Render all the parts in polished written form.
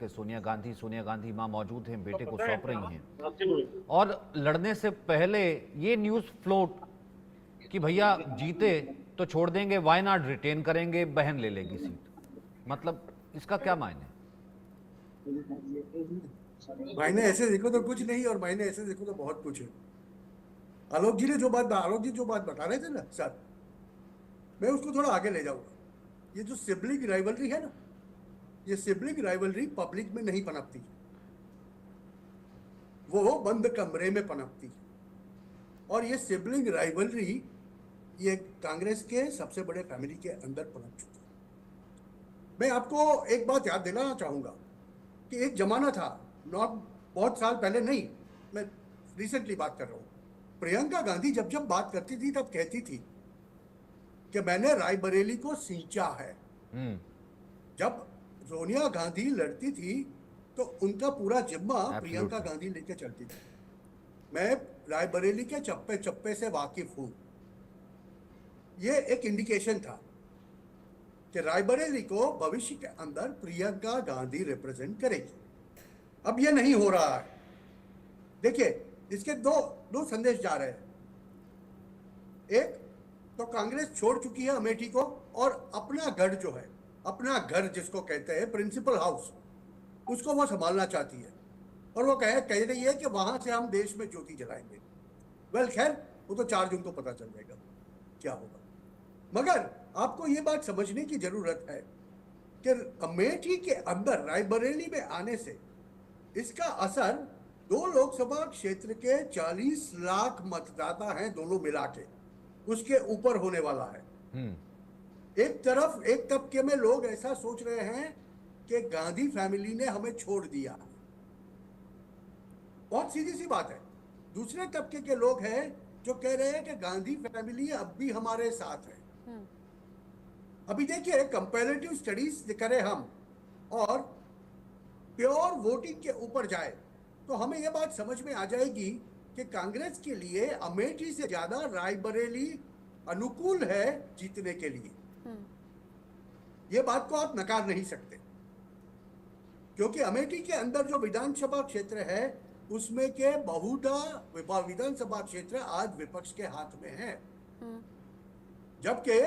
कि सोनिया गांधी मां मौजूद हैं, बेटे को सौंप रही हैं, और लड़ने से पहले ये न्यूज़ फ्लोट कि भैया जीते तो छोड़ देंगे, वायनाड रिटेन करेंगे, बहन ले लेगी सीट। मतलब इसका क्या मायने? मायने ऐसे देखो तो कुछ नहीं, और मायने ऐसे देखो तो बहुत कुछ है। आलोक जी जो बात बता रहे थे ना सर, मैं उसको थोड़ा आगे ले जाऊंगा। ये जो सिबलिंग राइवलरी है ना, ये सिबलिंग राइवलरी पब्लिक में नहीं पनपती, वो बंद कमरे में पनपती। और ये सिबलिंग राइवलरी ये कांग्रेस के सबसे बड़े फैमिली के अंदर पनप चुकी है। मैं आपको एक बात याद दिलाना चाहूंगा कि एक जमाना था, नॉट बहुत साल पहले नहीं, मैं रिसेंटली बात कर रहा हूं, प्रियंका गांधी जब जब बात करती थी तब कहती थी कि मैंने रायबरेली को सींचा है। जब सोनिया गांधी लड़ती थी तो उनका पूरा जिम्मा प्रियंका गांधी लेके चलती थी। मैं रायबरेली के चप्पे चप्पे से वाकिफ हूं। ये एक इंडिकेशन था कि रायबरेली को भविष्य के अंदर प्रियंका गांधी रिप्रेजेंट करेगी। अब ये नहीं हो रहा है। देखिए, इसके दो संदेश जा रहे हैं। एक तो कांग्रेस छोड़ चुकी है अमेठी को, और अपना गढ़ जो है, अपना घर जिसको कहते हैं प्रिंसिपल हाउस, उसको वो संभालना चाहती है। और वो कह रही है कि वहां से हम देश में ज्योति जलाएंगे। वेल खैर, वो तो 4 जून को पता चल जाएगा क्या होगा। मगर आपको ये बात समझने की जरूरत है कि अमेठी के अंदर रायबरेली में आने से इसका असर 2 लोकसभा क्षेत्र के 40 लाख मतदाता हैं दोनों मिला के, उसके ऊपर होने वाला है। एक तरफ एक तबके में लोग ऐसा सोच रहे हैं कि गांधी फैमिली ने हमें छोड़ दिया, बहुत सीधी सी बात है। दूसरे तबके के लोग हैं जो कह रहे हैं कि गांधी फैमिली अब भी हमारे साथ है। अभी देखिए, कंपैरेटिव स्टडीज करें हम और प्योर वोटिंग के ऊपर जाए तो हमें यह बात समझ में आ जाएगी कि कांग्रेस के लिए अमेठी से ज्यादा रायबरेली अनुकूल है जीतने के लिए। यह बात को आप नकार नहीं सकते, क्योंकि अमेठी के अंदर जो विधानसभा क्षेत्र है उसमें के बहुधा विधानसभा क्षेत्र आज विपक्ष के हाथ में है। जबकि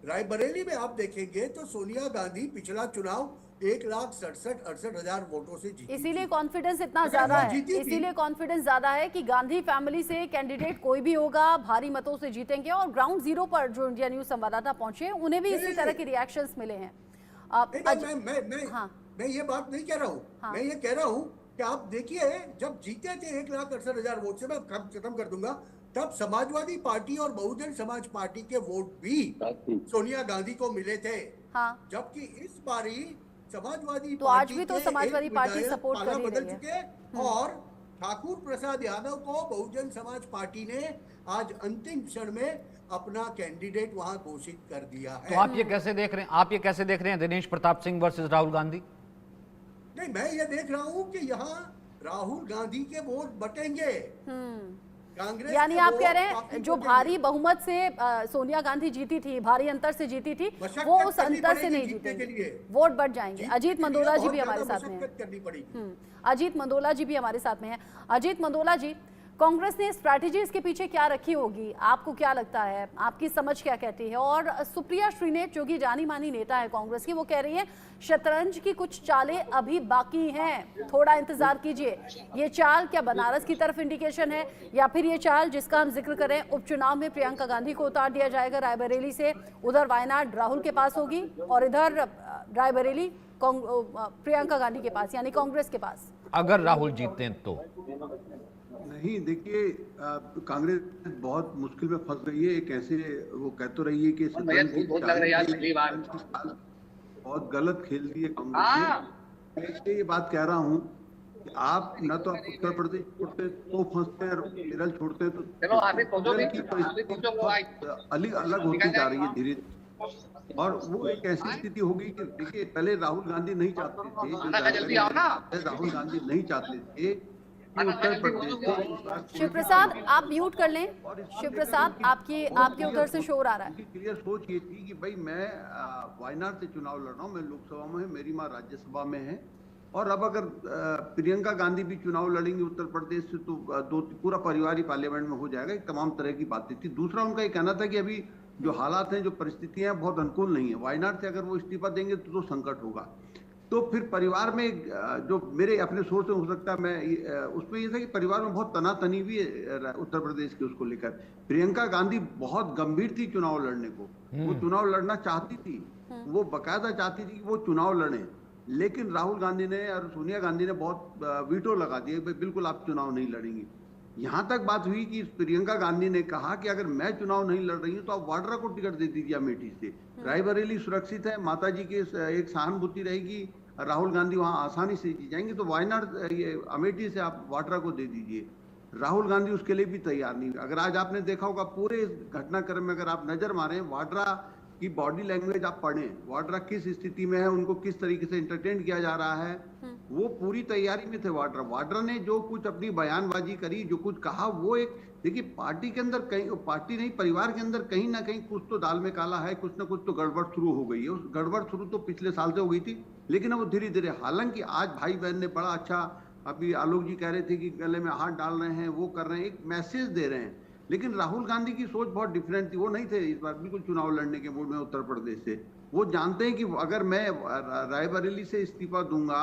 रायबरेली में आप देखेंगे तो सोनिया गांधी पिछला चुनाव 1,67,68,000 वोटों से जीती। इसीलिए कॉन्फिडेंस इतना ज्यादा है, इसीलिए कॉन्फिडेंस ज्यादा है कि गांधी फैमिली से कैंडिडेट कोई भी होगा भारी मतों से जीतेंगे। और ग्राउंड जीरो पर जो इंडिया न्यूज संवाददाता पहुंचे उन्हें भी इसी तरह के रिएक्शंस मिले हैं। मैं ये बात नहीं कह रहा हूँ, मैं ये कह रहा हूँ कि आप देखिए, जब जीते थे 1,68,000 वोट से, मैं खत्म कर दूंगा, तब समाजवादी पार्टी और बहुजन समाज पार्टी के वोट भी सोनिया गांधी को मिले थे। जबकि इस बारी समाजवादी तो आज भी तो समाजवादी पार्टी सपोर्ट कर बदल चुके, और ठाकुर प्रसाद यादव को बहुजन समाज पार्टी ने आज अंतिम क्षण में अपना कैंडिडेट वहां घोषित कर दिया है। तो आप ये कैसे देख रहे हैं दिनेश प्रताप सिंह वर्सेस राहुल गांधी? नहीं, मैं ये देख रहा हूं कि यहाँ राहुल गांधी के वोट बटेंगे। कांग्रेस, यानी आप कह रहे हैं जो भारी बहुमत से सोनिया गांधी जीती थी, भारी अंतर से जीती थी, वो उस अंतर से नहीं जीतेंगे, वोट बढ़ जाएंगे। अजीत मंडोला जी भी हमारे साथ में हैं। अजीत मंडोला जी भी हमारे साथ में हैं। अजीत मंडोला जी, कांग्रेस ने स्ट्रैटेजी इसके पीछे क्या रखी होगी, आपको क्या लगता है, आपकी समझ क्या कहती है? और सुप्रिया श्रीनेत जो कि जानी मानी नेता है कांग्रेस की, वो कह रही है शतरंज की कुछ चालें अभी बाकी हैं, थोड़ा इंतजार कीजिए। ये चाल क्या बनारस की तरफ इंडिकेशन है, या फिर ये चाल जिसका हम जिक्र करें उपचुनाव में प्रियंका गांधी को उतार दिया जाएगा रायबरेली से, उधर वायनाड राहुल के पास होगी और इधर रायबरेली प्रियंका गांधी के पास, यानी कांग्रेस के पास, अगर राहुल जीतते हैं तो? नहीं, देखिए, कांग्रेस बहुत मुश्किल में फंस गई है। एक ऐसे वो कह तो रही है कि बहुत गलत खेल दी है कांग्रेस ने। ये बात कह रहा हूँ कि आप न तो आप उत्तर प्रदेश छोड़ते तो फंसते हैं, केरल छोड़ते तो अलग अलग होती जा रही है धीरे धीरे। और वो एक ऐसी स्थिति होगी कि देखिए, पहले राहुल गांधी नहीं चाहते थे, राहुल गांधी नहीं चाहते थे शिव प्रसाद आप म्यूट कर लें। शिव प्रसाद आपके उधर से शोर आ रहा है। क्लियर सोच ये थी कि भाई मैं वायनाड से चुनाव लड़ रहा हूँ, मैं लोकसभा में है, मेरी माँ राज्यसभा में है, और अब अगर प्रियंका गांधी भी चुनाव लड़ेंगी उत्तर प्रदेश से तो पूरा परिवार ही पार्लियामेंट में हो जाएगा। एक तमाम तरह की बातें थी। दूसरा उनका ये कहना था कि अभी जो हालात हैं, जो परिस्थितियां हैं, बहुत अनुकूल नहीं है। वायनाड से अगर वो इस्तीफा देंगे तो संकट होगा। तो फिर परिवार में जो मेरे अपने सोर्स से हो सकता है, मैं उसमें ये था कि परिवार में बहुत तनातनी भी है उत्तर प्रदेश के उसको लेकर। प्रियंका गांधी बहुत गंभीर थी चुनाव लड़ने को, वो चुनाव लड़ना चाहती थी, वो बकायदा चाहती थी कि वो चुनाव लड़े, लेकिन राहुल गांधी ने और सोनिया गांधी ने बहुत वीटो लगा दिया, बिल्कुल आप चुनाव नहीं लड़ेंगी। यहां तक बात हुई कि प्रियंका गांधी ने कहा कि अगर मैं चुनाव नहीं लड़ रही हूं तो आप वाड्रा को टिकट दे दीजिए अमेठी से, रायबरेली सुरक्षित है, माताजी के एक सहानुभूति रहेगी, राहुल गांधी वहां आसानी से जीत जाएंगे, तो वायनाड ये अमेठी से आप वाड्रा को दे दीजिए। राहुल गांधी उसके लिए भी तैयार नहीं। अगर आज आपने देखा होगा पूरे घटनाक्रम में, अगर आप नजर मारें, वाड्रा की बॉडी लैंग्वेज आप पढ़ें, वाड्रा किस स्थिति में है, उनको किस तरीके से एंटरटेन किया जा रहा है, वो पूरी तैयारी में थे। वाड्रा ने जो कुछ अपनी बयानबाजी करी, जो कुछ कहा, वो एक देखिए पार्टी के अंदर कहीं, पार्टी नहीं परिवार के अंदर कहीं ना कहीं कुछ तो दाल में काला है, कुछ ना कुछ तो गड़बड़ शुरू हो गई है। उस गड़बड़ शुरू तो पिछले साल से हो गई थी, लेकिन अब धीरे धीरे, हालांकि आज भाई बहन ने बड़ा अच्छा, अभी आलोक जी कह रहे थे कि गले में हाथ डाल रहे हैं, वो कर रहे हैं, एक मैसेज दे रहे हैं। लेकिन राहुल गांधी की सोच बहुत डिफरेंट थी। वो नहीं थे इस बार बिल्कुल चुनाव लड़ने के मूड में उत्तर प्रदेश से। वो जानते हैं कि अगर मैं रायबरेली से इस्तीफा दूंगा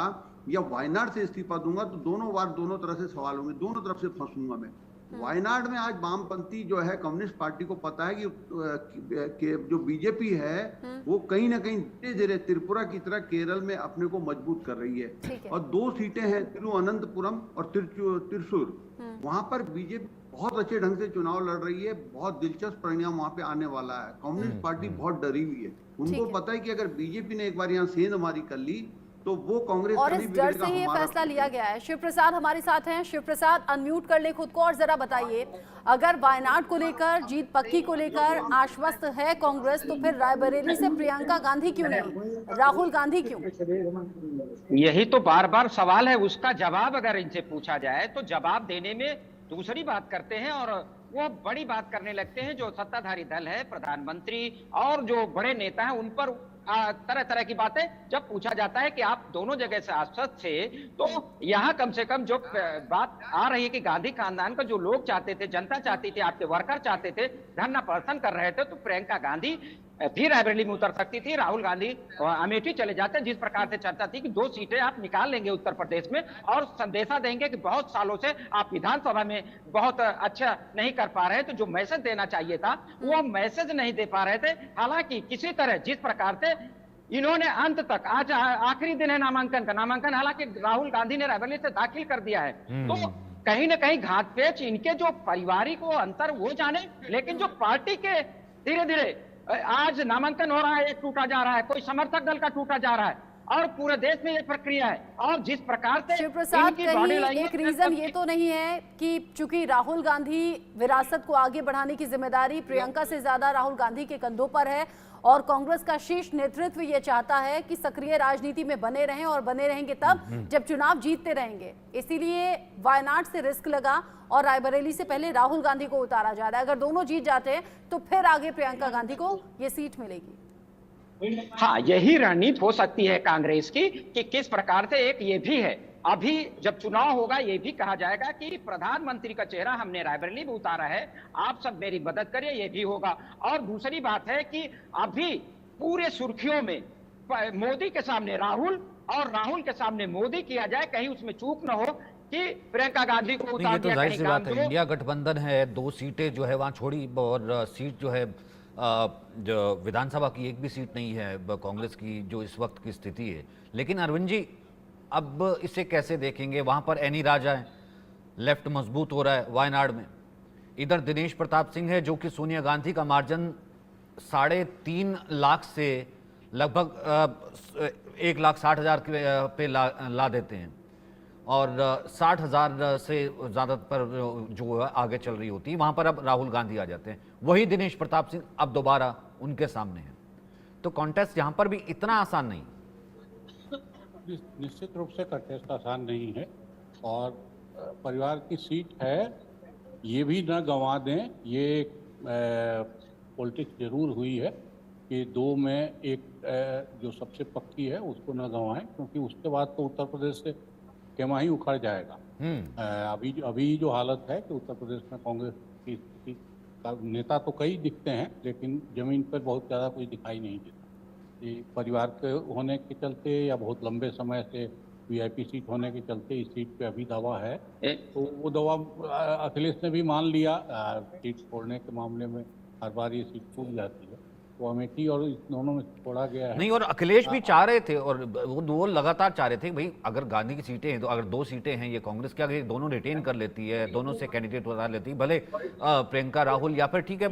या वायनाड से इस्तीफा दूंगा तो दोनों तरह से सवाल होंगे, दोनों तरफ से फंसूंगा मैं। वायनाड में आज वामपंथी जो है, कम्युनिस्ट पार्टी को पता है कि जो बीजेपी है वो कहीं ना कहीं धीरे धीरे त्रिपुरा की तरह केरल में अपने को मजबूत कर रही है। और 2 सीटें हैं, तिरुवनंतपुरम और त्रिशूर, वहां पर बीजेपी बहुत अच्छे ढंग से चुनाव लड़ रही है। बहुत दिलचस्प परिणाम वहां पे आने वाला है। कम्युनिस्ट पार्टी बहुत डरी हुई है, उनको पता है कि अगर बीजेपी ने एक बार यहाँ सेंधमारी कर ली तो वो कांग्रेस, और इस डर से ही ये फैसला लिया गया है। शिव प्रसाद हमारे साथ हैं। शिव प्रसाद, अनम्यूट कर ले खुद को और जरा बताइए, अगर वायनाड को लेकर, जीत पक्की को लेकर आश्वस्त है कांग्रेस, तो फिर रायबरेली से प्रियंका गांधी क्यों नहीं, राहुल गांधी क्यों? यही तो बार बार सवाल है। उसका जवाब अगर इनसे पूछा जाए तो जवाब देने में दूसरी बात करते हैं और वो बड़ी बात करने लगते हैं। जो सत्ताधारी दल है, प्रधानमंत्री और जो बड़े नेता हैं, उन पर तरह तरह की बातें जब पूछा जाता है कि आप दोनों जगह से आश्वस्त थे, तो यहाँ कम से कम जो बात आ रही है कि गांधी खानदान का जो लोग चाहते थे, जनता चाहती थी, आपके वर्कर चाहते थे, धरना प्रदर्शन कर रहे थे, तो प्रियंका गांधी भी रायबरेली में उतर सकती थी, राहुल गांधी अमेठी चले जाते। जिस प्रकार से चर्चा थी कि 2 सीटें आप निकाल लेंगे उत्तर प्रदेश में और संदेशा देंगे कि बहुत सालों से आप विधानसभा में बहुत अच्छा नहीं कर पा रहे, तो जो मैसेज देना चाहिए था वो मैसेज नहीं दे पा रहे थे। हालांकि किसी तरह जिस प्रकार से इन्होंने अंत तक, आज आखिरी दिन है नामांकन हालांकि राहुल गांधी ने रायबरेली से दाखिल कर दिया है, तो कहीं ना कहीं घात पेच इनके जो पारिवारिक वो अंतर वो जाने, लेकिन जो पार्टी के धीरे धीरे आज नामांकन हो रहा है, एक टूटा जा रहा है, कोई समर्थक दल का टूटा जा रहा है, और पूरे देश में ये प्रक्रिया है। और जिस प्रकार से शिव प्रसाद, कहीं एक रीजन ये तो नहीं है कि चूंकि राहुल गांधी विरासत को आगे बढ़ाने की जिम्मेदारी प्रियंका से ज्यादा राहुल गांधी के कंधों पर है, और कांग्रेस का शीर्ष नेतृत्व ये चाहता है कि सक्रिय राजनीति में बने रहें, और बने रहेंगे तब जब चुनाव जीतते रहेंगे, इसीलिए वायनाड से रिस्क लगा और रायबरेली से पहले राहुल गांधी को उतारा जा रहा है। अगर दोनों जीत जाते हैं तो फिर आगे प्रियंका गांधी को ये सीट मिलेगी। हाँ, यही रणनीति हो सकती है कांग्रेस की कि किस प्रकार से, एक ये भी है, अभी जब चुनाव होगा ये भी कहा जाएगा कि प्रधानमंत्री का चेहरा हमने रायबरेली में उतारा है, आप सब मेरी मदद करिए, ये भी होगा। और दूसरी बात है कि अभी पूरे सुर्खियों में मोदी के सामने राहुल और राहुल के सामने मोदी किया जाए, कहीं उसमें चूक न हो कि प्रियंका गांधी को उतार दिया। जाहिर सी बात है, इंडिया गठबंधन है, 2 सीटें जो है वहां छोड़ी, और सीट जो है जो विधानसभा की एक भी सीट नहीं है कांग्रेस की, जो इस वक्त की स्थिति है। लेकिन अरविंद जी, अब इसे कैसे देखेंगे? वहां पर एनी राजा है, लेफ्ट मजबूत हो रहा है वायनाड में, इधर दिनेश प्रताप सिंह है जो कि सोनिया गांधी का मार्जिन 3.5 लाख से लगभग 1,60,000 पे ला देते हैं, और 60,000 से ज़्यादा पर जो आगे चल रही होती है, वहाँ पर अब राहुल गांधी आ जाते हैं। वही दिनेश प्रताप सिंह अब दोबारा उनके सामने है। तो कॉन्टेस्ट यहाँ पर भी इतना आसान नहीं। निश्चित रूप से कॉन्टेस्ट आसान नहीं है, और परिवार की सीट है, ये भी ना गंवा दें, ये पॉलिटिक्स जरूर हुई है। कि 2 में एक जो सबसे पक्की है उसको न गंवाएं, क्योंकि उसके बाद तो उत्तर प्रदेश से केमा ही उखड़ जाएगा। अभी जो हालत है कि उत्तर प्रदेश में कांग्रेस की स्थिति का नेता तो कई दिखते हैं, लेकिन जमीन पर बहुत ज़्यादा कोई दिखाई नहीं देता। ये परिवार के होने के चलते या बहुत लंबे समय से वीआईपी सीट होने के चलते इस सीट पे अभी दावा है, तो वो दावा अखिलेश ने भी मान लिया। सीट छोड़ने के मामले में हर बार ये सीट छूट जाती है, तो अमेठी और इस दोनों में छोड़ा गया है। नहीं, और अखिलेश भी चाह रहे थे, और वो लगातार चाह रहे थे भाई अगर गांधी की सीटें हैं, तो अगर 2 सीटें हैं ये कांग्रेस की, अगर दोनों रिटेन कर लेती है, दोनों से कैंडिडेट उतार लेती है, भले प्रियंका राहुल या फिर ठीक है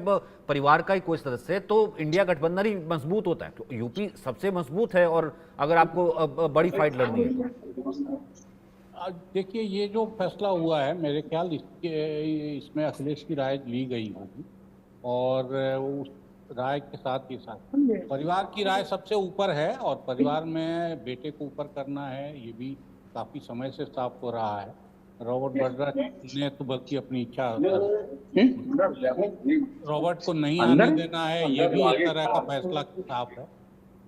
परिवार का ही कोई सदस्य है, तो इंडिया गठबंधन ही मजबूत होता है। तो यूपी सबसे मजबूत है, और अगर आपको बड़ी फाइट लड़नी है तो देखिए, ये जो फैसला हुआ है मेरे ख्याल इसमें अखिलेश की राय ली गई होगी, और उस राय के साथ ही साथ परिवार की राय सबसे ऊपर है, और परिवार में बेटे को ऊपर करना है ये भी काफी समय से साफ हो रहा है। रॉबर्ट वाड्रा ने तो बल्कि अपनी इच्छा रॉबर्ट को नहीं आने देना है, ये भी एक तरह का फैसला साफ है।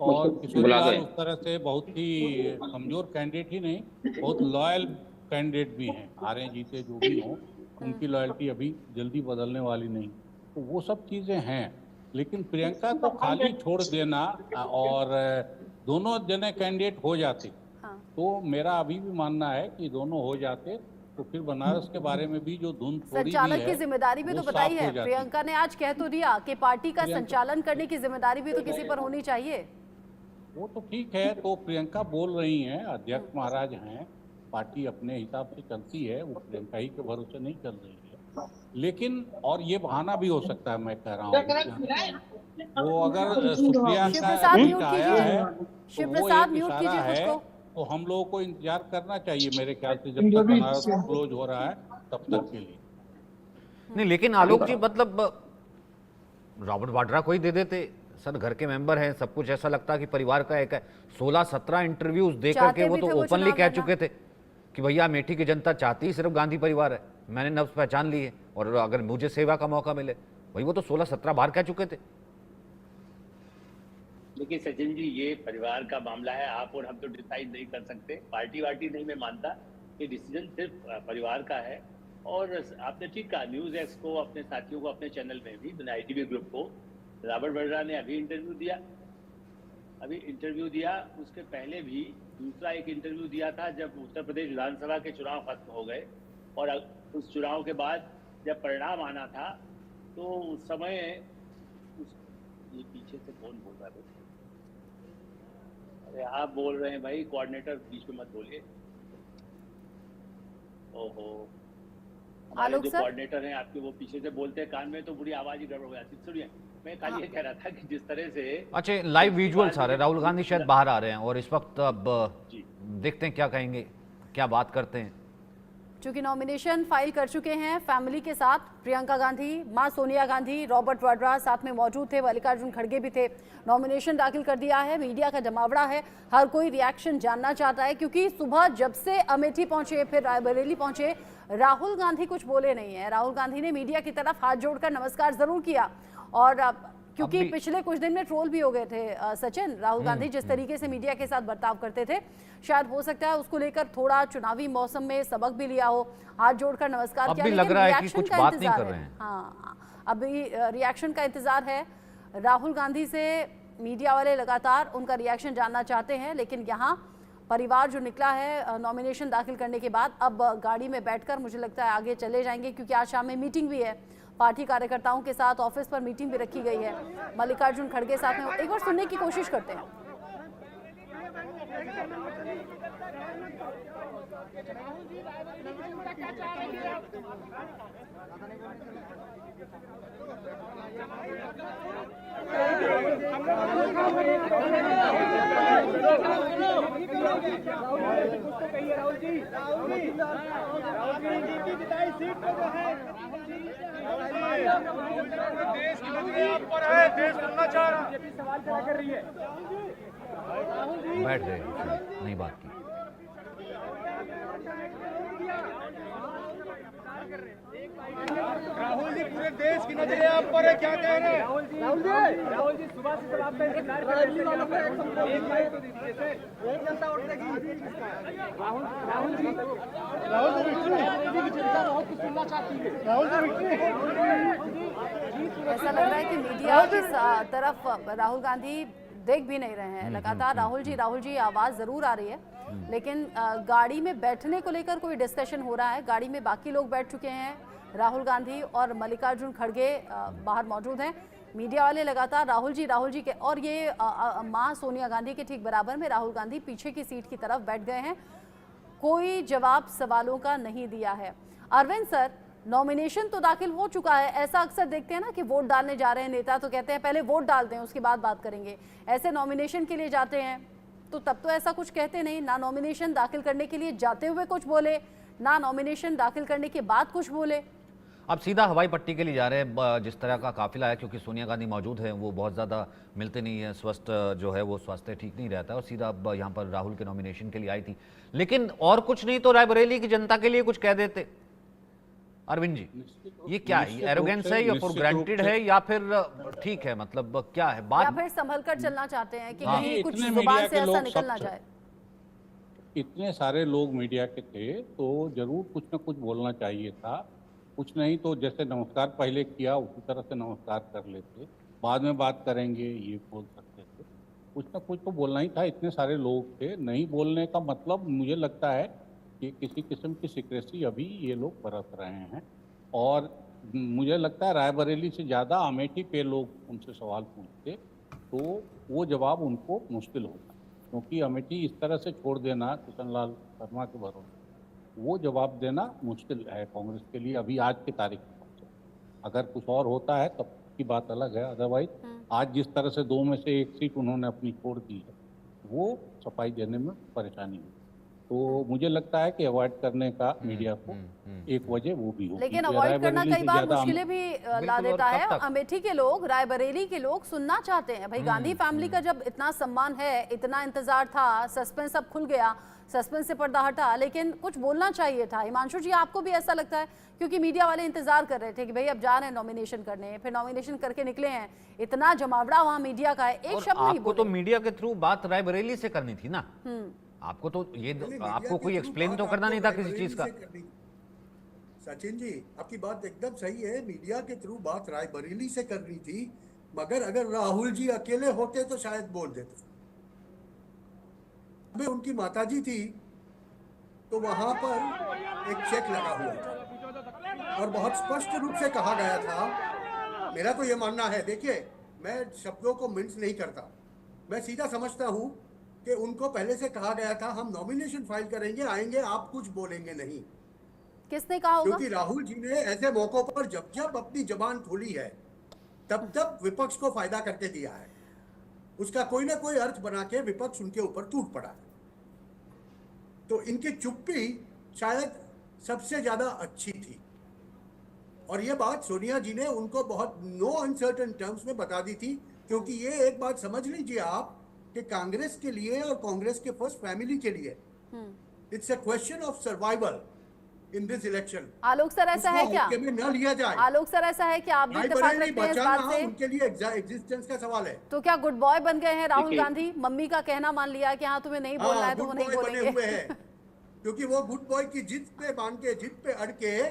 और किशोरीलाल उस तरह से बहुत ही कमजोर कैंडिडेट ही नहीं, बहुत लॉयल कैंडिडेट भी हैं, हारे जीते जो भी हों उनकी लॉयल्टी अभी जल्दी बदलने वाली नहीं। तो वो सब चीज़ें हैं, लेकिन प्रियंका को खाली छोड़ देना और दोनों जने कैंडिडेट हो जाते, तो मेरा अभी भी मानना है कि दोनों हो जाते तो फिर बनारस के बारे में भी जो धुन थोड़ी भी संचालक है, की जिम्मेदारी भी तो बताई है। प्रियंका ने आज कह तो दिया कि पार्टी का संचालन करने की जिम्मेदारी भी तो किसी पर होनी चाहिए। वो तो ठीक है, तो प्रियंका बोल रही हैं, अध्यक्ष महाराज हैं, पार्टी अपने हिसाब से चलती है, वो प्रियंका ही के भरोसे नहीं चल रही है। लेकिन और ये बहाना भी हो सकता है, मैं कह रहा हूँ वो अगर सुप्रिया का आया है तो वो एक इशारा है, तो हम लोगों को इंतजार करना चाहिए मेरे ख्याल से, जब तक बनारस क्लोज हो रहा है तब तक के लिए। नहीं, लेकिन आलोक जी मतलब रॉबर्ट वाड्रा को ही दे देते सर, घर के मेंबर हैं, सब कुछ ऐसा लगता कि परिवार का एक है। 16-17 इंटरव्यूज दे करके वो तो ओपनली कह चुके थे कि भैया अमेठी की जनता चाहती सिर्फ गांधी परिवार है, मैंने नब्ज पहचान ली है, और अगर मुझे सेवा का मौका मिले, भाई वो तो 16-17 बार कह चुके थे। देखिए सचिन जी, ये परिवार का मामला है, आप और हम तो डिसाइड नहीं कर सकते, पार्टी वार्टी नहीं मैं मानता, ये डिसीजन सिर्फ परिवार का है। और आपने ठीक कहा, न्यूज़ एक्स को, अपने साथियों को, अपने चैनल में भी, ITV ग्रुप को, रॉबर्ट वाड्रा ने अभी इंटरव्यू दिया, उसके पहले भी दूसरा एक इंटरव्यू दिया था जब उत्तर प्रदेश विधानसभा के चुनाव खत्म हो गए, और उस चुनाव के बाद जब परिणाम आना था तो उस समय ये पीछे से कौन बोल रहा है? अरे आप बोल रहे हैं भाई, कोऑर्डिनेटर बीच में मत बोलिए। ओहो, हमारे जो कोऑर्डिनेटर हैं आपके, वो पीछे से बोलते हैं कान में तो बुरी आवाज ही गड़बड़ हो जाती। सुनिए, मैं खाली ये कह रहा था कि जिस तरह से अच्छा लाइव विजुअल्स आ रहे हैं, राहुल गांधी शायद बाहर आ रहे हैं, और इस वक्त अब देखते हैं क्या कहेंगे, क्या बात करते हैं। चूंकि नॉमिनेशन फाइल कर चुके हैं फैमिली के साथ, प्रियंका गांधी, मां सोनिया गांधी, रॉबर्ट वाड्रा साथ में मौजूद थे, मल्लिकार्जुन खड़गे भी थे, नॉमिनेशन दाखिल कर दिया है। मीडिया का जमावड़ा है, हर कोई रिएक्शन जानना चाहता है, क्योंकि सुबह जब से अमेठी पहुंचे, फिर रायबरेली पहुंचे, राहुल गांधी कुछ बोले नहीं है। राहुल गांधी ने मीडिया की तरफ हाथ जोड़कर नमस्कार जरूर किया, और क्योंकि पिछले कुछ दिन में ट्रोल भी हो गए थे सचिन, राहुल गांधी जिस तरीके से मीडिया के साथ बर्ताव करते थे, शायद हो सकता है उसको लेकर थोड़ा चुनावी मौसम में सबक भी लिया हो, हाथ जोड़कर नमस्कार किया। लग रहा है कि कुछ बात नहीं कर रहे हैं। हाँ, अभी रिएक्शन का इंतजार है। राहुल गांधी से मीडिया वाले लगातार उनका रिएक्शन जानना चाहते हैं, लेकिन यहाँ परिवार जो निकला है नॉमिनेशन दाखिल करने के बाद, अब गाड़ी में बैठकर मुझे लगता है आगे चले जाएंगे, क्योंकि आज शाम में मीटिंग भी है पार्टी कार्यकर्ताओं के साथ, ऑफिस पर मीटिंग भी रखी गई है। मल्लिकार्जुन खड़गे साथ में, एक बार सुनने की कोशिश करते हैं। राहुल जी की जिताई सीट पे जो है, देश की नजरें आप पर है, देश सुनना चाह रहा है, सवाल खड़ा कर रही है। बैठ गए, नहीं बात की। राहुल जी पूरे देश की नजरें आप पर है, क्या कह रहे हैं? राहुल जी सुबह से आपका इंतजार कर रहे हैं, एक माइक तो दीजिए सर। एक जनता उठेगी। राहुल जी बहुत कुछ सुनना चाहती है। राहुल जी ऐसा लग रहा है कि मीडिया की तरफ राहुल गांधी देख भी नहीं रहे हैं। लगातार राहुल जी आवाज जरूर आ रही है, लेकिन गाड़ी में बैठने को लेकर कोई डिस्कशन हो रहा है। गाड़ी में बाकी लोग बैठ चुके हैं, राहुल गांधी और मल्लिकार्जुन खड़गे बाहर मौजूद हैं। मीडिया वाले लगातार राहुल जी के, और ये मां सोनिया गांधी के ठीक बराबर में राहुल गांधी पीछे की सीट की तरफ बैठ गए हैं। कोई जवाब सवालों का नहीं दिया है। अरविंद सर, नॉमिनेशन तो दाखिल हो चुका है। ऐसा अक्सर देखते हैं ना कि वोट डालने जा रहे हैं नेता, तो कहते हैं पहले वोट डाल दें उसके बाद बात करेंगे। ऐसे नॉमिनेशन के लिए जाते हैं तो तब तो ऐसा कुछ कहते नहीं, ना नॉमिनेशन दाखिल करने के लिए जाते हुए कुछ बोले, ना नॉमिनेशन दाखिल करने के बाद कुछ बोले। अब सीधा हवाई पट्टी के लिए जा रहे हैं। जिस तरह का काफिला है, क्योंकि सोनिया गांधी मौजूद है, वो बहुत ज़्यादा मिलते नहीं है, स्वस्थ जो है वो स्वास्थ्य ठीक नहीं रहता, और सीधा अब यहाँ पर राहुल के नॉमिनेशन के लिए आई थी। लेकिन और कुछ नहीं तो रायबरेली की जनता के लिए कुछ कह देते। अरविंद जी, ये क्या है? एरोगेंस है या फॉर ग्रांटेड है, या फिर ठीक है, मतलब क्या है बात? या फिर संभल कर चलना चाहते हैं कि कहीं कुछ जुबान से ऐसा निकल ना जाए। इतने सारे लोग मीडिया के थे तो जरूर कुछ ना कुछ बोलना चाहिए था। कुछ नहीं तो जैसे नमस्कार पहले किया उसी तरह से नमस्कार कर लेते, बाद में बात करेंगे ये बोल सकते थे। कुछ ना कुछ तो बोलना ही था, इतने सारे लोग थे। नहीं बोलने का मतलब मुझे लगता है कि किसी किस्म की सिक्रेसी अभी ये लोग बरत रहे हैं, और मुझे लगता है रायबरेली से ज़्यादा अमेठी पे लोग उनसे सवाल पूछते तो वो जवाब उनको मुश्किल होता, क्योंकि अमेठी इस तरह से छोड़ देना किशन लाल शर्मा के भरोसे, वो जवाब देना मुश्किल है कांग्रेस के लिए अभी आज की तारीख में। अगर कुछ और होता है तब की बात अलग है, अदरवाइज आज जिस तरह से 2 में से 1 सीट उन्होंने अपनी छोड़ दी है, वो सफाई देने में परेशानी हुई। तो मुझे लगता है कि अवॉइड करने का मीडिया को एक वजह वो भी होगी। लेकिन अवॉइड करना कई बार मुश्किलें भी ला देता है। अमेठी के लोग, रायबरेली के लोग सुनना चाहते हैं। भाई गांधी फैमिली का जब इतना सम्मान है, इतना इंतजार था, सस्पेंस अब खुल गया, सस्पेंस से पर्दा हटा, लेकिन कुछ बोलना चाहिए था। हिमांशु जी, आपको भी ऐसा लगता है? क्योंकि मीडिया वाले इंतजार कर रहे थे कि भाई अब जा रहे हैं नॉमिनेशन करने, फिर नॉमिनेशन करके निकले हैं, इतना जमावड़ा वहां मीडिया का है, एक शब्द नहीं आपको तो मीडिया के थ्रू बात रायबरेली से करनी थी ना। आपको तो ये आपको कोई एक्सप्लेन तो करना नहीं था किसी चीज का। सचिन जी, आपकी बात एकदम सही है, मीडिया के थ्रू बात रायबरेली से करनी थी, मगर अगर राहुल जी अकेले होते तो शायद बोल देते। अबे उनकी माताजी थी तो वहां पर एक चेक लगा हुआ था और बहुत स्पष्ट रूप से कहा गया था। मेरा तो ये मानना है, देखिए मैं शब्दों को मिन्स नहीं करता, मैं सीधा समझता हूं कि उनको पहले से कहा गया था हम नॉमिनेशन फाइल करेंगे, आएंगे, आप कुछ बोलेंगे नहीं। किसने कहा होगा? क्योंकि राहुल जी ने ऐसे मौकों पर जब जब अपनी जबान खोली है तब तब विपक्ष को फायदा करके दिया है, उसका कोई ना कोई अर्थ बना के विपक्ष उनके ऊपर टूट पड़ा है। तो इनकी चुप्पी शायद सबसे ज्यादा अच्छी थी, और ये बात सोनिया जी ने उनको बहुत नो अनसर्टन टर्म्स में बता दी थी। क्योंकि ये एक बात समझ लीजिए आप कि कांग्रेस के लिए और कांग्रेस के फर्स्ट फैमिली के लिए it's a question of survival in this election. Alok sir, ऐसा है क्या? न लिया जाए। आलोक सर, ऐसा है कि आप भी इत्तेफाक रखते हैं इस बात से? उनके लिए एग्जिस्टेंस का सवाल है। तो क्या गुड बॉय बन गए हैं राहुल गांधी? मम्मी का कहना मान लिया कि हाँ तुम्हें नहीं बोलना है तो वो नहीं बोलेंगे। हुए हैं क्योंकि वो गुड बॉय की जिद पे बांध के, जिद पे अड़ के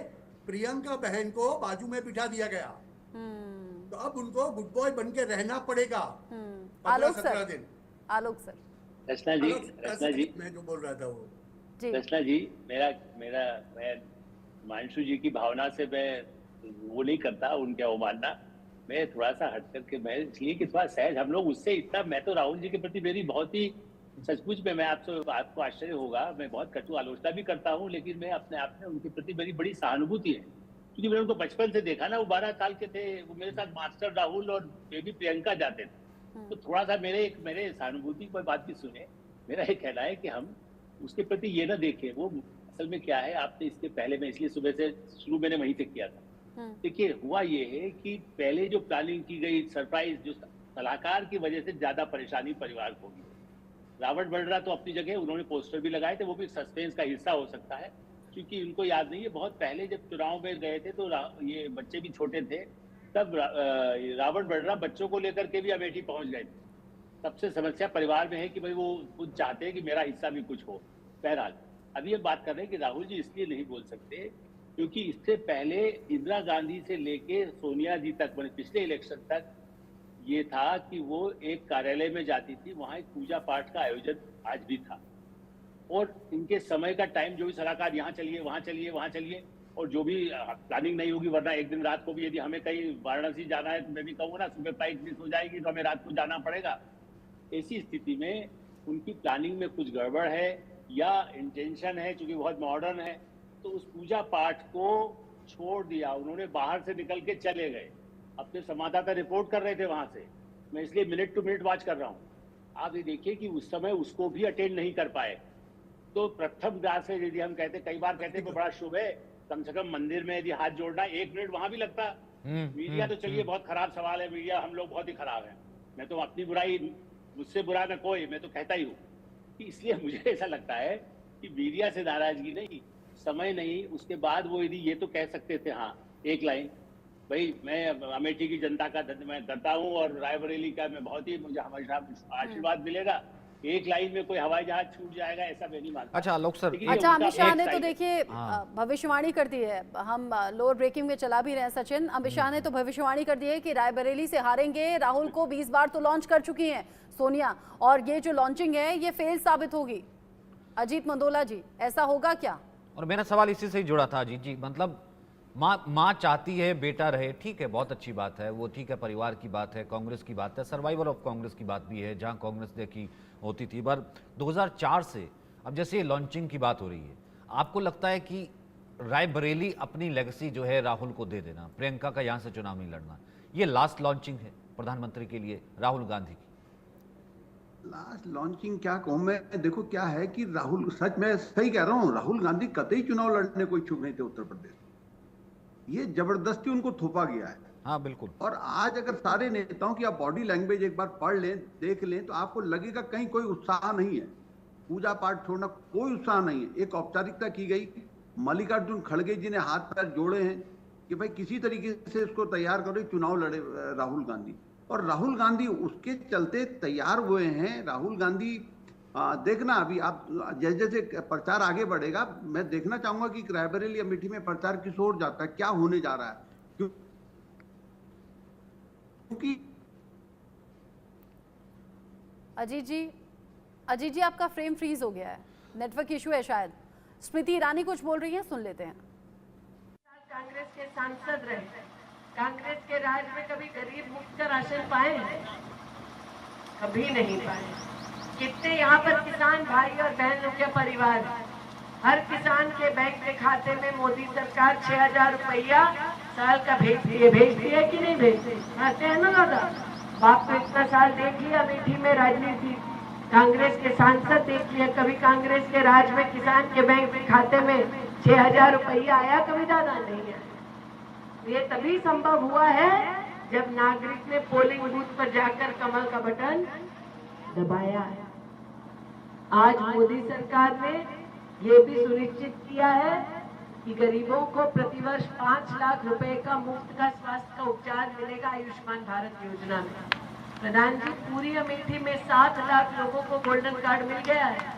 प्रियंका बहन को बाजू में बिठा दिया गया, तो अब उनको गुड बॉय बन के रहना पड़ेगा। आलोक सर, आलोक सर, रचना जी, मैं जो बोल रहा था वो रचना जी, मैं हिमांशु जी की भावना से मैं वो नहीं करता, उनके अवमानना। मैं थोड़ा सा हट करके, मैं इसलिए कि थोड़ा सहज हम लोग उससे इतना, मैं तो राहुल जी के प्रति मेरी बहुत ही सचमुच में, मैं आपको आश्चर्य होगा, मैं बहुत कटु आलोचना भी करता हूँ, लेकिन मैं अपने आप में उनके प्रति मेरी बड़ी सहानुभूति है। क्योंकि मैंने उनको बचपन से देखा ना, वो 12 साल के थे, वो मेरे साथ मास्टर राहुल और बेबी प्रियंका जाते थे। तो थोड़ा सा मेरे सहानुभूति पर बात भी सुने। मेरा ये कहना है कि हम उसके प्रति ये ना देखें, वो असल में क्या है, आपने इसके पहले, मैं इसलिए सुबह से शुरू मैंने वहीं से किया था। देखिए हुआ ये है कि पहले जो प्लानिंग की गई, सरप्राइज, जो सलाहकार की वजह से ज्यादा परेशानी परिवार को होगी। रावण बलरा तो अपनी जगह, उन्होंने पोस्टर भी लगाए थे, वो भी सस्पेंस का हिस्सा हो सकता है। क्योंकि उनको याद नहीं है, बहुत पहले जब चुनाव में गए थे तो ये बच्चे भी छोटे थे, तब रावण बलराम बच्चों को लेकर के भी अमेठी पहुंच गए थे। सबसे समस्या परिवार में है कि भाई वो खुद चाहते हैं कि मेरा हिस्सा भी कुछ हो। बहरहाल अभी ये बात कर रहे हैं कि राहुल जी इसलिए नहीं बोल सकते क्योंकि इससे पहले इंदिरा गांधी से लेके सोनिया जी तक, पिछले इलेक्शन तक ये था कि वो एक कार्यालय में जाती थी, वहां एक पूजा पाठ का आयोजन आज भी था, और इनके समय का टाइम जो भी सलाहकार यहाँ चलिए वहां चलिए वहां चलिए, और जो भी प्लानिंग नहीं होगी, वरना एक दिन रात को भी यदि हमें कहीं वाराणसी जाना है तो मैं भी कहूँ ना सुबह फ्लाइट मिस हो जाएगी तो हमें रात को जाना पड़ेगा। ऐसी स्थिति में उनकी प्लानिंग में कुछ गड़बड़ है या इंटेंशन है, क्योंकि बहुत मॉडर्न है, तो उस पूजा पाठ को छोड़ दिया उन्होंने, बाहर से निकल के चले गए। अपने संवाददाता रिपोर्ट कर रहे थे वहां से, मैं इसलिए मिनट टू मिनट वॉच कर रहा हूँ। आप ये देखिए कि उस समय उसको भी अटेंड नहीं कर पाए। तो प्रथम द्वार से यदि हम कहते, कई बार कहते हैं बड़ा शुभ है, कम से कम मंदिर में यदि हाथ जोड़ना 1 मिनट वहां भी लगता। मीडिया तो चलिए बहुत खराब सवाल है, मीडिया हम लोग बहुत ही खराब है, मैं तो अपनी बुराई, मुझसे बुरा न कोई, मैं तो कहता ही हूँ कि इसलिए मुझे ऐसा लगता है कि मीडिया से नाराजगी नहीं, समय नहीं। उसके बाद वो यदि ये तो कह सकते थे, हाँ एक लाइन, भाई मैं अमेठी की जनता का मैं करता हूँ और रायबरेली का मैं बहुत ही, मुझे हमेशा आशीर्वाद मिलेगा, एक लाइन में कोई हवाई जहाज छूट जाएगा ऐसा मैं नहीं मानता। अच्छा आलोक सर, अच्छा अमित शाह ने तो देखिए भविष्यवाणी कर दी है, हम लोअर ब्रेकिंग में चला भी रहे हैं सचिन। अमित शाह ने तो भविष्यवाणी कर दी है कि रायबरेली से हारेंगे। राहुल को 20 बार तो लॉन्च कर चुकी हैं सोनिया, और ये जो लॉन्चिंग है ये फेल साबित होगी। अजीत मंडोला जी, ऐसा होगा क्या? और मेरा सवाल इसी से ही जुड़ा था अजीत जी, मतलब माँ चाहती है बेटा रहे, ठीक है, बहुत अच्छी बात है वो, ठीक है, परिवार की बात है, कांग्रेस की बात है, सर्वाइवल ऑफ कांग्रेस की बात भी है, जहां कांग्रेस देखी होती थी। पर 2004 से अब जैसे ये लॉन्चिंग की बात हो रही है, आपको लगता है कि रायबरेली अपनी लेगेसी जो है राहुल को दे देना, प्रियंका का यहाँ से चुनाव नहीं लड़ना, ये लास्ट लॉन्चिंग है प्रधानमंत्री के लिए राहुल गांधी की? लास्ट लॉन्चिंग क्या कहूं मैं, देखो क्या है कि राहुल, सच मैं सही कह रहा हूं, राहुल गांधी कतई चुनाव लड़ने को इच्छुक नहीं थे उत्तर प्रदेश, ये जबरदस्ती उनको थोपा गया है। हाँ बिल्कुल। और आज अगर सारे नेताओं की आप बॉडी लैंग्वेज एक बार पढ़ लें, देख लें, तो आपको लगेगा कहीं कोई उत्साह नहीं है, पूजा पाठ छोड़ना कोई उत्साह नहीं है। एक औपचारिकता की गई, मल्लिकार्जुन खड़गे जी ने हाथ पैर जोड़े हैं कि भाई किसी तरीके से इसको तैयार करो, चुनाव लड़े राहुल गांधी, और राहुल गांधी उसके चलते तैयार हुए हैं। राहुल गांधी देखना, अभी आप जैसे जैसे प्रचार आगे बढ़ेगा, मैं देखना चाहूंगा कि रायबरेली अमेठी में प्रचार किस ओर जाता है, क्या होने जा रहा है, क्योंकि अजीत जी आपका फ्रेम फ्रीज हो गया है, नेटवर्क इशू है शायद। स्मृति ईरानी कुछ बोल रही है, सुन लेते हैं। कांग्रेस के सांसद रहे, कांग्रेस के राज में कभी गरीब मुफ्त का राशन पाए? कभी नहीं पाए। कितने यहाँ पर किसान भाई और बहनों के परिवार, हर किसान के बैंक के खाते में मोदी सरकार 6000 रुपया साल का भेजती है कि नहीं भेजती? आते हैं ना दादा, बाप तो इतना साल देख लिया अमेठी में राजनीति, कांग्रेस के सांसद देख लिया, कभी कांग्रेस के राज में किसान के बैंक के खाते में 6000 रुपया आया? कभी दादा नहीं है। ये तभी संभव हुआ है जब नागरिक ने पोलिंग बूथ पर जाकर कमल का बटन दबाया है। आज मोदी सरकार ने ये भी सुनिश्चित किया है कि गरीबों को प्रतिवर्ष 5 लाख रुपए का मुफ्त का स्वास्थ्य का उपचार मिलेगा आयुष्मान भारत योजना में। प्रधान जी, पूरी अमेठी में 7 लाख लोगों को गोल्डन कार्ड मिल गया है,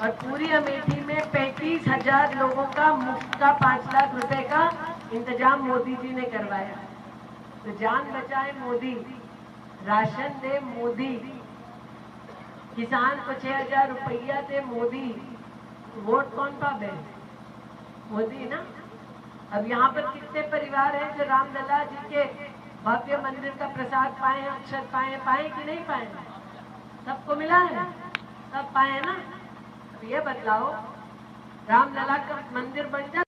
और पूरी अमेठी में 35,000 लोगों का मुफ्त का 5 लाख रुपए का इंतजाम मोदी जी ने करवाया। तो जान बचाए मोदी, राशन दे मोदी, किसान को 6000 रुपया दे मोदी, वोट कौन पावे? मोदी ना। अब यहाँ पर कितने परिवार हैं जो रामलला जी के भव्य मंदिर का प्रसाद पाए हैं, अक्षर पाए कि नहीं पाए? सबको मिला है, सब पाए ना। अब ये बतलाओ, रामलला का मंदिर बन जाए।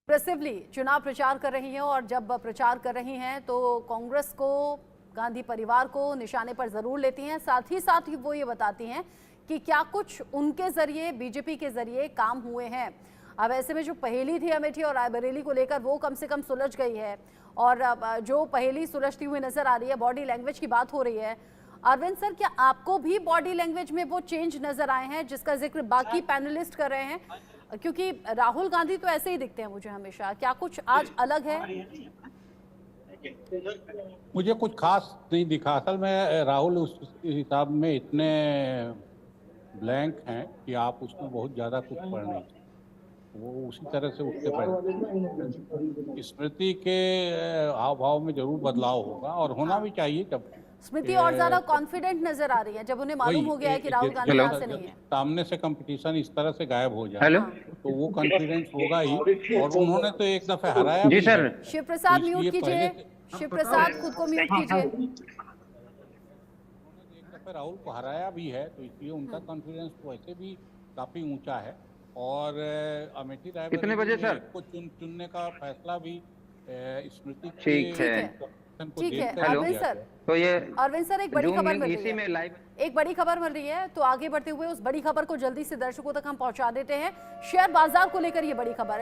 प्रेसिवली चुनाव प्रचार कर रही हैं, और जब प्रचार कर रही हैं तो कांग्रेस को, गांधी परिवार को निशाने पर जरूर लेती हैं। साथ ही वो ये बताती हैं कि क्या कुछ उनके जरिए, बीजेपी के जरिए काम हुए हैं। अब ऐसे में जो पहेली थी अमेठी और रायबरेली को लेकर, वो कम से कम सुलझ गई है, और जो पहेली सुलझती हुई नजर आ रही है, बॉडी लैंग्वेज की बात हो रही है। अरविंद सर, क्या आपको भी बॉडी लैंग्वेज में वो चेंज नजर आए हैं जिसका जिक्र बाकी पैनलिस्ट कर रहे हैं? क्योंकि राहुल गांधी तो ऐसे ही दिखते हैं मुझे हमेशा, क्या कुछ आज अलग है? मुझे कुछ खास नहीं दिखा। असल में राहुल उस हिसाब में इतने ब्लैंक हैं कि आप उसमें बहुत ज़्यादा कुछ पढ़ नहीं सकते। वो उसी तरह से उठते पड़े। स्मृति के हाव भाव में जरूर बदलाव होगा और होना भी चाहिए। जब स्मृति और ज्यादा कॉन्फिडेंट नजर आ रही है जब उन्हें मालूम हो गया है कि राहुल गांधी यहाँ से नहीं है। सामने से कंपटीशन इस तरह से गायब हो जाए तो वो कॉन्फिडेंस होगा ही। और उन्होंने तो एक दफे हराया जी सर। शिव प्रसाद म्यूट कीजिए, शिव प्रसाद खुद को म्यूट कीजिए। राहुल को हराया भी है तो इसलिए उनका कॉन्फिडेंस तो वैसे भी काफी ऊंचा है। और अमेठी राय कितने बजे सर को चुनने का फैसला भी स्मृति ठीक है अरविंद सर। तो ये अरविंद सर, एक बड़ी खबर मिल रही इसी में है, लाइव एक बड़ी खबर मिल रही है, तो आगे बढ़ते हुए उस बड़ी खबर को जल्दी से दर्शकों तक हम पहुंचा देते हैं। शेयर बाजार को लेकर ये बड़ी खबर है।